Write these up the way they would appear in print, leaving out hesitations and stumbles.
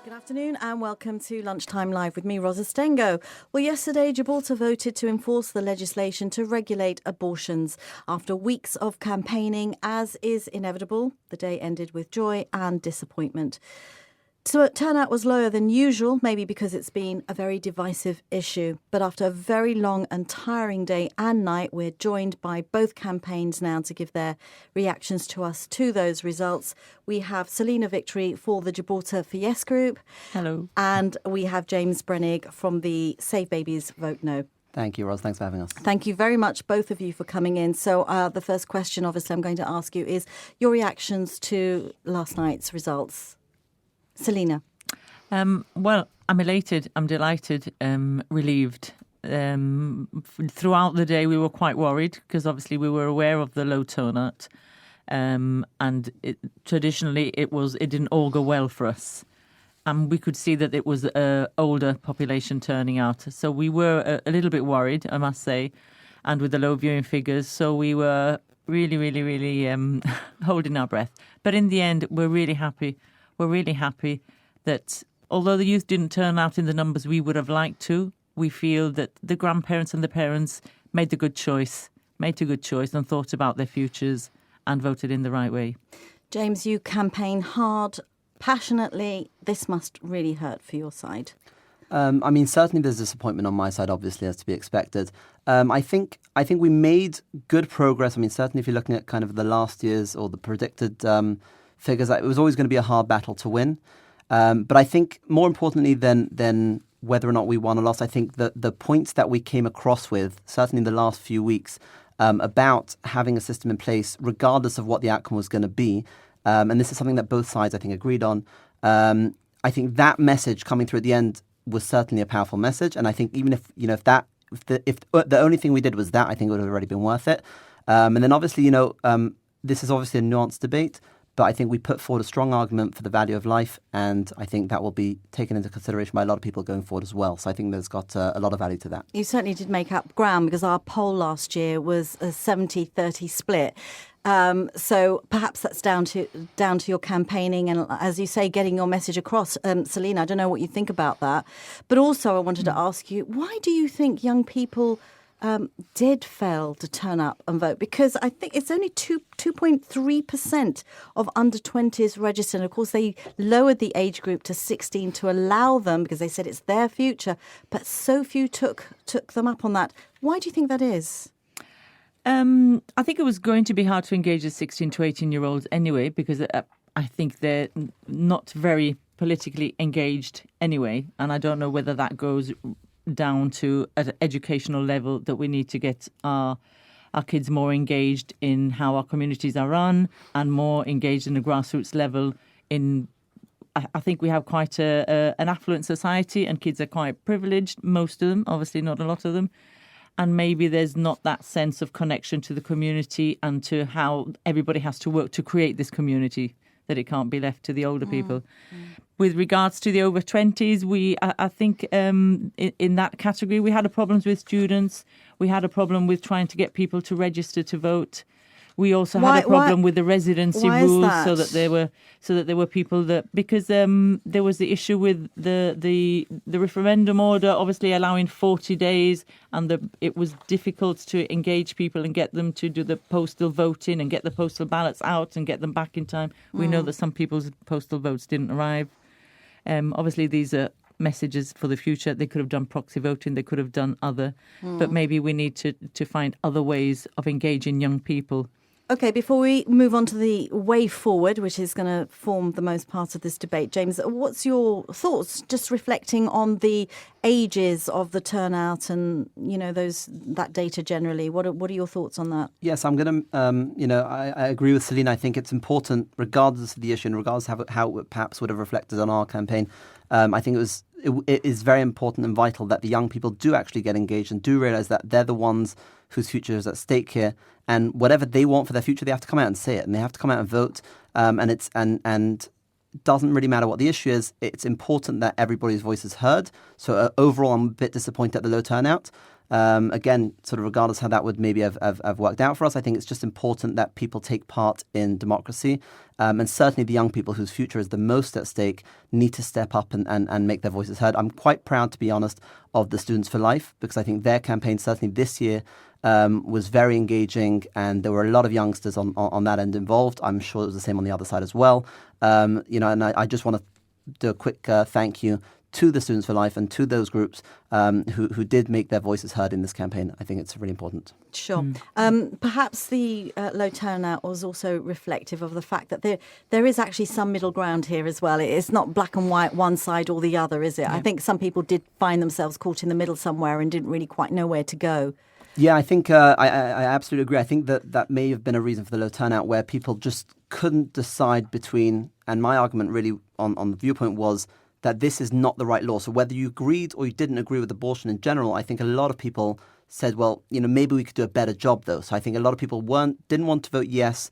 Good afternoon and welcome to Lunchtime Live with me, Ros Astengo. Well, yesterday, Gibraltar voted to enforce the legislation to regulate abortions. After weeks of campaigning, as is inevitable, the day ended with joy and disappointment. So turnout was lower than usual, maybe because it's been a very divisive issue. But after a very long and tiring day and night, we're joined by both campaigns now to give their reactions to us to those results. We have Selina Victory for the Gibraltar for Yes group. Hello. And we have James Brenig from the Save Babies Vote No. Thank you, Ros. Thanks for having us. Thank you very much, both of you, for coming in. So the first question, obviously, I'm going to ask you is your reactions to last night's results. Selina. Well, I'm elated, I'm delighted, relieved. Throughout the day we were quite worried because obviously we were aware of the low turnout, and traditionally it didn't all go well for us. And we could see that it was an older population turning out. So we were a little bit worried, I must say, and with the low viewing figures. So we were really holding our breath. But in the end, we're really happy. We're really happy that although the youth didn't turn out in the numbers we would have liked to, we feel that the grandparents and the parents made a good choice and thought about their futures and voted in the right way. James, you campaign hard, passionately. This must really hurt for your side. Certainly there's disappointment on my side, obviously, as to be expected. I think we made good progress. Certainly if you're looking at kind of the last year's or the predicted figures, it was always going to be a hard battle to win. But I think more importantly than whether or not we won or lost, I think the points that we came across with, certainly in the last few weeks, about having a system in place, regardless of what the outcome was going to be, and this is something that both sides, I think, agreed on. I think that message coming through at the end was certainly a powerful message. And I think even if the only thing we did was that, I think it would have already been worth it. And then obviously, this is obviously a nuanced debate. But I think we put forward a strong argument for the value of life, and I think that will be taken into consideration by a lot of people going forward as well. So I think there's got a lot of value to that. You certainly did make up ground because our poll last year was a 70-30 split. So perhaps that's down to your campaigning and, as you say, getting your message across. Selina, I don't know what you think about that. But also I wanted to ask you, why do you think young people did fail to turn up and vote? Because I think it's only 2.3% of under 20s registered. And of course, they lowered the age group to 16 to allow them because they said it's their future. But so few took them up on that. Why do you think that is? I think it was going to be hard to engage the 16 to 18-year-olds anyway, because I think they're not very politically engaged anyway. And I don't know whether that goes down to at an educational level that we need to get our kids more engaged in how our communities are run and more engaged in the grassroots level. I think we have quite an affluent society and kids are quite privileged, most of them, obviously not a lot of them. And maybe there's not that sense of connection to the community and to how everybody has to work to create this community, that it can't be left to the older people. With regards to the over 20s, I think in that category, we had a problems with students. We had a problem with trying to get people to register to vote. We also had a problem with the residency rules, so that there were people that, because there was the issue with the referendum order, obviously allowing 40 days, and it was difficult to engage people and get them to do the postal voting and get the postal ballots out and get them back in time. We know that some people's postal votes didn't arrive. Obviously, these are messages for the future. They could have done proxy voting. They could have done other. But maybe we need to find other ways of engaging young people. OK, before we move on to the way forward, which is going to form the most part of this debate, James, what's your thoughts, just reflecting on the ages of the turnout and, that data generally? What are your thoughts on that? Yes, I'm going to, I agree with Selina. I think it's important, regardless of the issue and regardless of how it perhaps would have reflected on our campaign. I think it is very important and vital that the young people do actually get engaged and do realise that they're the ones whose future is at stake here. And whatever they want for their future, they have to come out and say it, and they have to come out and vote. And it doesn't really matter what the issue is. It's important that everybody's voice is heard. So overall, I'm a bit disappointed at the low turnout. Again, sort of regardless how that would maybe have worked out for us, I think it's just important that people take part in democracy. And certainly the young people whose future is the most at stake need to step up and make their voices heard. I'm quite proud, to be honest, of the Students for Life, because I think their campaign, certainly this year, was very engaging, and there were a lot of youngsters on that end involved. I'm sure it was the same on the other side as well. And I just want to do a quick thank you to the Students for Life and to those groups who did make their voices heard in this campaign. I think it's really important. Sure. Perhaps the low turnout was also reflective of the fact that there is actually some middle ground here as well. It's not black and white, one side or the other, is it? Yeah. I think some people did find themselves caught in the middle somewhere and didn't really quite know where to go. Yeah, I think I absolutely agree. I think that may have been a reason for the low turnout, where people just couldn't decide between, and my argument really on the viewpoint was that this is not the right law. So whether you agreed or you didn't agree with abortion in general, I think a lot of people said, well, maybe we could do a better job though. So I think a lot of people didn't want to vote yes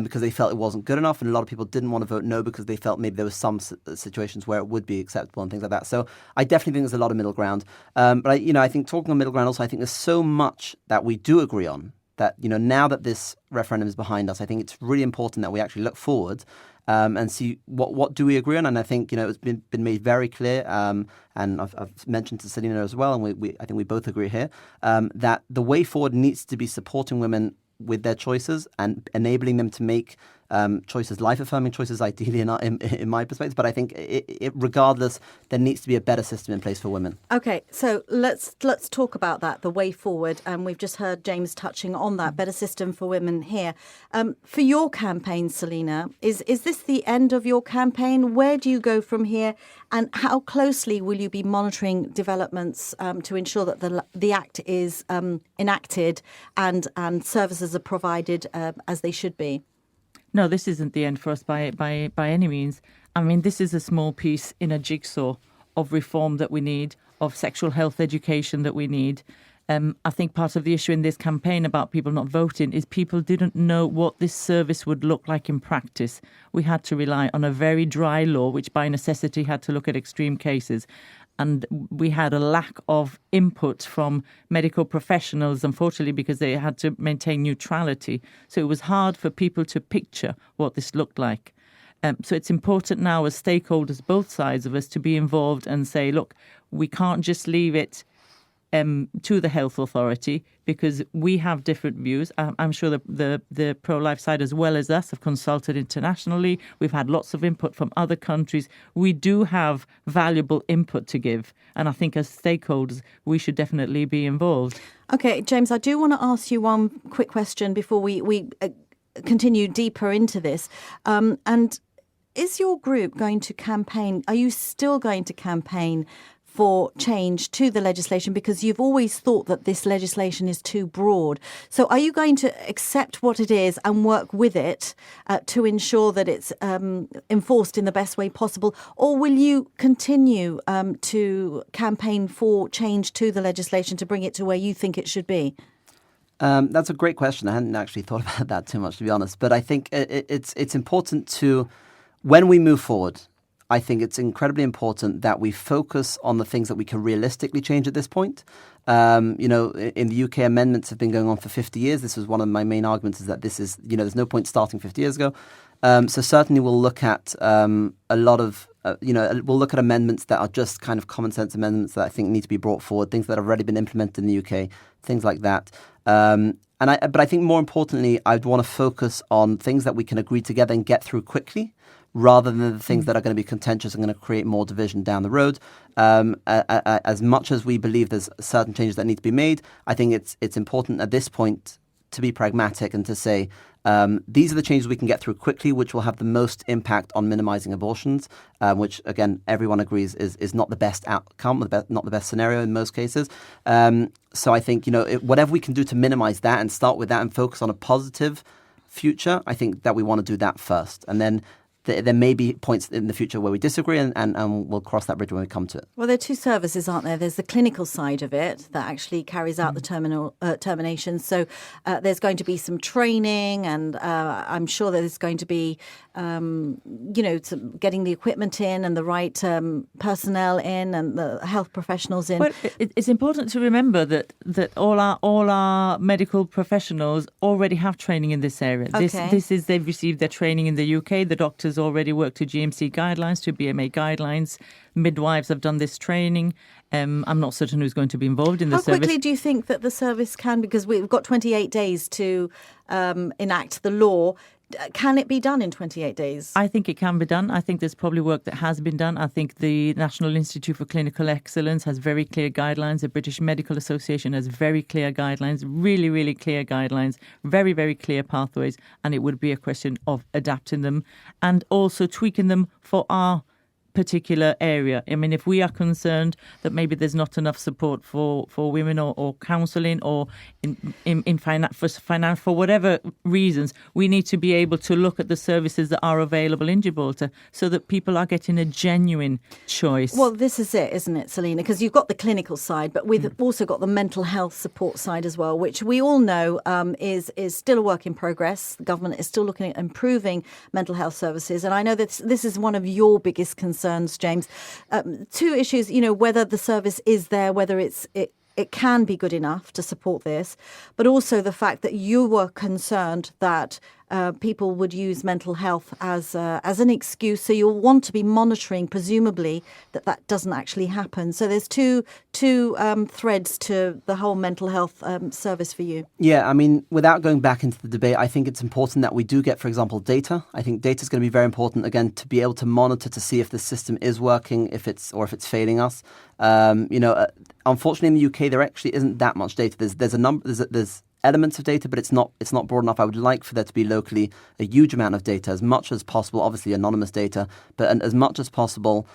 because they felt it wasn't good enough, and a lot of people didn't want to vote no because they felt maybe there was some situations where it would be acceptable and things like that. So I definitely think there's a lot of middle ground. But I think talking on middle ground also, I think there's so much that we do agree on that, now that this referendum is behind us, I think it's really important that we actually look forward and see what do we agree on. And I think, it's been made very clear, and I've mentioned to Selina as well, and I think we both agree here, that the way forward needs to be supporting women with their choices and enabling them to make choices, life-affirming choices, ideally in my perspective. But I think regardless, there needs to be a better system in place for women. Okay, so let's talk about that, the way forward. And we've just heard James touching on that, better system for women here. For your campaign, Selina, is this the end of your campaign? Where do you go from here? And how closely will you be monitoring developments to ensure that the Act is enacted and services are provided as they should be? No, this isn't the end for us by any means. I mean, this is a small piece in a jigsaw of reform that we need, of sexual health education that we need. I think part of the issue in this campaign about people not voting is people didn't know what this service would look like in practice. We had to rely on a very dry law, which by necessity had to look at extreme cases. And we had a lack of input from medical professionals, unfortunately, because they had to maintain neutrality. So it was hard for people to picture what this looked like. So it's important now as stakeholders, both sides of us, to be involved and say, look, we can't just leave it to the health authority because we have different views. I'm sure the pro-life side as well as us have consulted internationally. We've had lots of input from other countries. We do have valuable input to give. And I think as stakeholders, we should definitely be involved. Okay, James, I do want to ask you one quick question before we continue deeper into this. And is your group going to campaign? Are you still going to campaign for change to the legislation, because you've always thought that this legislation is too broad? So are you going to accept what it is and work with it to ensure that it's enforced in the best way possible? Or will you continue to campaign for change to the legislation to bring it to where you think it should be? That's a great question. I hadn't actually thought about that too much, to be honest. But I think it's important to, when we move forward, I think it's incredibly important that we focus on the things that we can realistically change at this point. In the UK, amendments have been going on for 50 years. This was one of my main arguments, is that this is, there's no point starting 50 years ago. So certainly we'll look at a lot of, we'll look at amendments that are just kind of common sense amendments that I think need to be brought forward, things that have already been implemented in the UK, things like that. But I think more importantly, I'd want to focus on things that we can agree together and get through quickly, rather than the things that are going to be contentious and going to create more division down the road. As much as we believe there's certain changes that need to be made, I think it's important at this point to be pragmatic and to say, these are the changes we can get through quickly, which will have the most impact on minimizing abortions, which, again, everyone agrees is not the best outcome, not the best scenario in most cases. So I think, whatever we can do to minimize that and start with that and focus on a positive future, I think that we want to do that first. And then there may be points in the future where we disagree, and we'll cross that bridge when we come to it. Well, there are two services, aren't there? There's the clinical side of it that actually carries out the termination. So there's going to be some training, and I'm sure there's going to be to getting the equipment in and the right personnel in and the health professionals in. Well, it's important to remember that all our medical professionals already have training in this area. Okay. They've received their training in the UK. The doctors already work to GMC guidelines, to BMA guidelines. Midwives have done this training. I'm not certain who's going to be involved in the service. How quickly do you think that the service can, because we've got 28 days to enact the law, can it be done in 28 days? I think it can be done. I think there's probably work that has been done. I think the National Institute for Clinical Excellence has very clear guidelines. The British Medical Association has very clear guidelines, really, really clear guidelines, very, very clear pathways. And it would be a question of adapting them and also tweaking them for our particular area. I mean, if we are concerned that maybe there's not enough support for women or counselling or for whatever reasons, we need to be able to look at the services that are available in Gibraltar so that people are getting a genuine choice. Well, this is it, isn't it, Selina? Because you've got the clinical side, but we've also got the mental health support side as well, which we all know is still a work in progress. The government is still looking at improving mental health services. And I know that this is one of your biggest concerns, James. Two issues, whether the service is there, whether it can be good enough to support this, but also the fact that you were concerned that people would use mental health as an excuse. So you'll want to be monitoring, presumably, that doesn't actually happen. So there's two threads to the whole mental health service for you. Yeah, I mean, without going back into the debate, I think it's important that we do get, for example, data. I think data is going to be very important, again, to be able to monitor to see if the system is working, if it's failing us. Unfortunately, in the UK, there actually isn't that much data. There's elements of data, but it's not broad enough. I would like for there to be locally a huge amount of data, as much as possible, obviously anonymous data, but as much as possible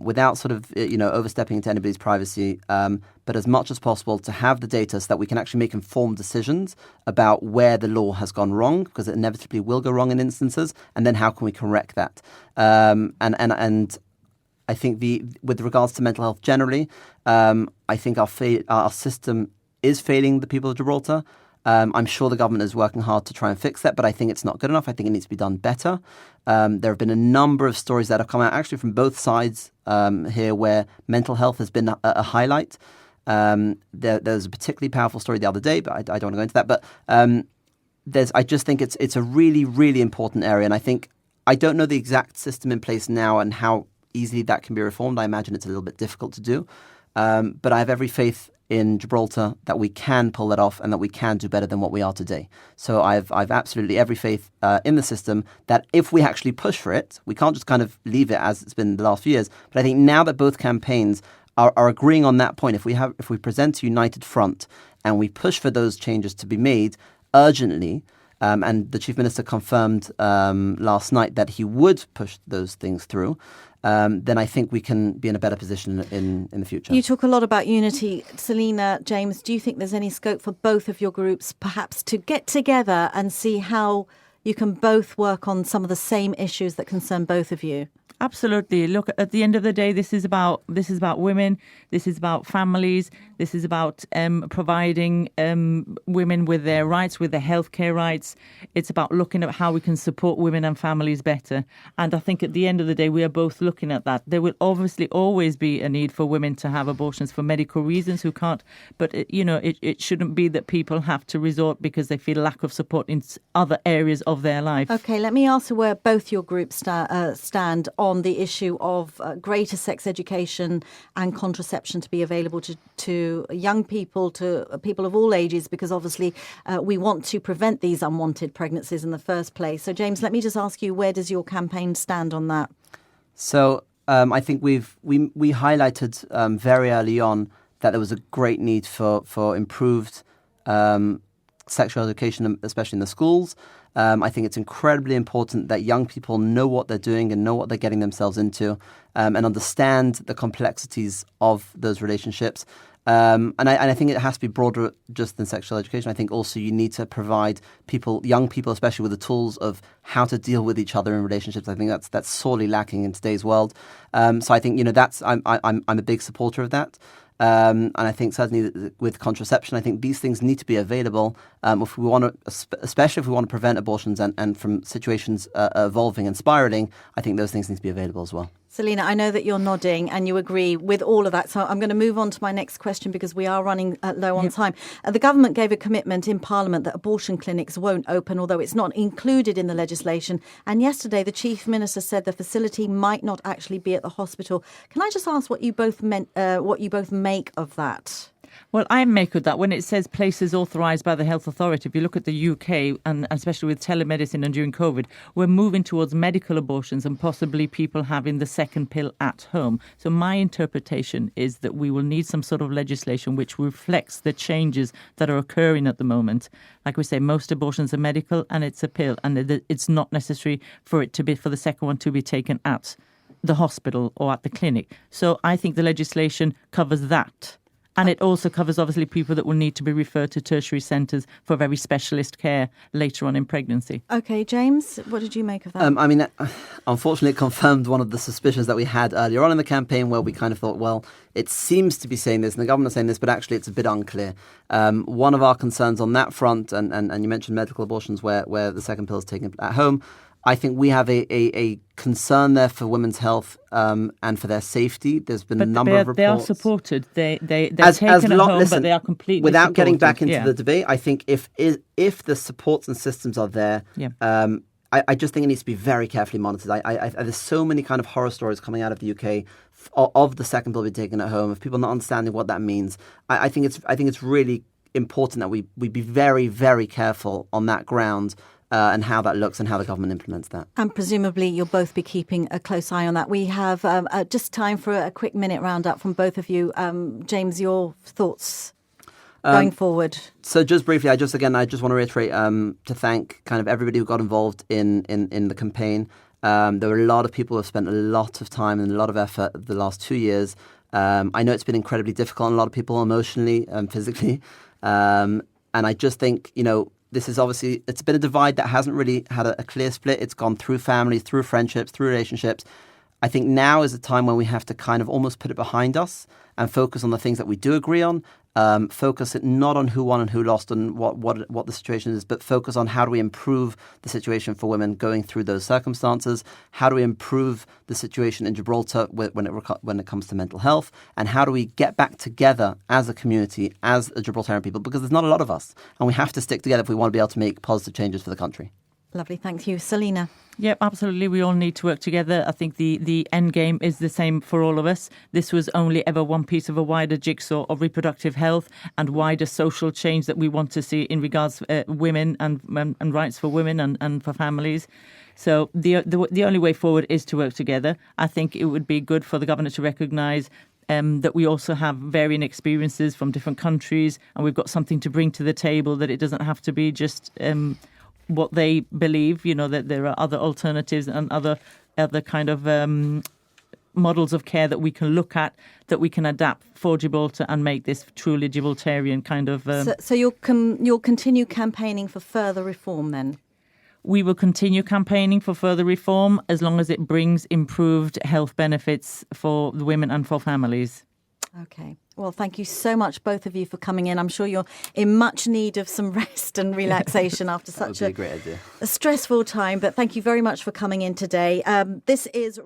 without sort of, overstepping into anybody's privacy, but as much as possible to have the data so that we can actually make informed decisions about where the law has gone wrong, because it inevitably will go wrong in instances, and then how can we correct that. And I think with regards to mental health generally, I think our system is failing the people of Gibraltar. I'm sure the government is working hard to try and fix that, but I think it's not good enough. I think it needs to be done better. There have been a number of stories that have come out actually from both sides here where mental health has been a highlight. There's a particularly powerful story the other day, but I don't want to go into that. But I just think it's a really, really important area. And I don't know the exact system in place now and how easily that can be reformed. I imagine it's a little bit difficult to do. But I have every faith in Gibraltar that we can pull that off and that we can do better than what we are today. So I've absolutely every faith in the system that if we actually push for it, we can't just kind of leave it as it's been the last few years. But I think now that both campaigns are agreeing on that point, if we present a united front and we push for those changes to be made urgently, and the Chief Minister confirmed last night that he would push those things through, then I think we can be in a better position in the future. You talk a lot about unity. Selina, James, do you think there's any scope for both of your groups perhaps to get together and see how you can both work on some of the same issues that concern both of you? Absolutely. Look, at the end of the day, this is about women. This is about families. This is about providing women with their rights, with their healthcare rights. It's about looking at how we can support women and families better. And I think at the end of the day, we are both looking at that. There will obviously always be a need for women to have abortions for medical reasons who can't. But, it shouldn't be that people have to resort because they feel lack of support in other areas of their life. OK, let me ask you where both your groups stand on the issue of greater sex education and contraception to be available to young people, to people of all ages, because obviously we want to prevent these unwanted pregnancies in the first place. So, James, let me just ask you, where does your campaign stand on that? So I think we highlighted very early on that there was a great need for improved sexual education, especially in the schools. I think it's incredibly important that young people know what they're doing and know what they're getting themselves into, and understand the complexities of those relationships. And I think it has to be broader just than sexual education. I think also you need to provide young people especially, with the tools of how to deal with each other in relationships. I think that's sorely lacking in today's world. So I think I'm a big supporter of that. And I think certainly with contraception, I think these things need to be available if we want to, especially if we want to prevent abortions and from situations evolving and spiraling. I think those things need to be available as well. Selina, I know that you're nodding and you agree with all of that. So I'm going to move on to my next question because we are running low on time. The government gave a commitment in Parliament that abortion clinics won't open, although it's not included in the legislation. And yesterday, the Chief Minister said the facility might not actually be at the hospital. Can I just ask what you both make of that? Well, I make of that when it says places authorised by the Health Authority. If you look at the UK, and especially with telemedicine and during COVID, we're moving towards medical abortions and possibly people having the second pill at home. So my interpretation is that we will need some sort of legislation which reflects the changes that are occurring at the moment. Like we say, most abortions are medical and it's a pill, and it's not necessary for the second one to be taken at the hospital or at the clinic. So I think the legislation covers that. And it also covers, obviously, people that will need to be referred to tertiary centres for very specialist care later on in pregnancy. OK, James, what did you make of that? I mean, unfortunately, it confirmed one of the suspicions that we had earlier on in the campaign where we kind of thought, well, it seems to be saying this and the government is saying this, but actually it's a bit unclear. One of our concerns on that front, and you mentioned medical abortions where the second pill is taken at home, I think we have a concern there for women's health and for their safety. There's been a number of reports. They are supported. They're taken at home, but they are completely without supported. Getting back into the debate, I think if the supports and systems are there, I just think it needs to be very carefully monitored. There's so many kind of horror stories coming out of the UK of the second pill being taken at home, of people not understanding what that means. I think it's really important that we be very, very careful on that ground. And how that looks and how the government implements that. And presumably you'll both be keeping a close eye on that. We have just time for a quick minute roundup from both of you. James, your thoughts going forward? So just briefly, I just want to reiterate to thank kind of everybody who got involved in the campaign. There were a lot of people who have spent a lot of time and a lot of effort the last 2 years. I know it's been incredibly difficult on a lot of people emotionally and physically. And I just think, this is obviously, it's been a divide that hasn't really had a clear split. It's gone through families, through friendships, through relationships. I think now is a time when we have to kind of almost put it behind us and focus on the things that we do agree on. Focus it not on who won and who lost and what the situation is, but focus on how do we improve the situation for women going through those circumstances? How do we improve the situation in Gibraltar when it comes to mental health? And how do we get back together as a community, as a Gibraltarian people? Because there's not a lot of us, and we have to stick together if we want to be able to make positive changes for the country. Lovely, thank you. Selina? Yep, absolutely. We all need to work together. I think the end game is the same for all of us. This was only ever one piece of a wider jigsaw of reproductive health and wider social change that we want to see in regards to women and rights for women and for families. So the only way forward is to work together. I think it would be good for the government to recognise that we also have varying experiences from different countries, and we've got something to bring to the table, that it doesn't have to be just what they believe, that there are other alternatives and other kind of models of care that we can look at, that we can adapt for Gibraltar and make this truly Gibraltarian kind of... So you'll continue campaigning for further reform then? We will continue campaigning for further reform as long as it brings improved health benefits for the women and for families. Okay. Well, thank you so much, both of you, for coming in. I'm sure you're in much need of some rest and relaxation after such a great idea. A stressful time. But thank you very much for coming in today. This is...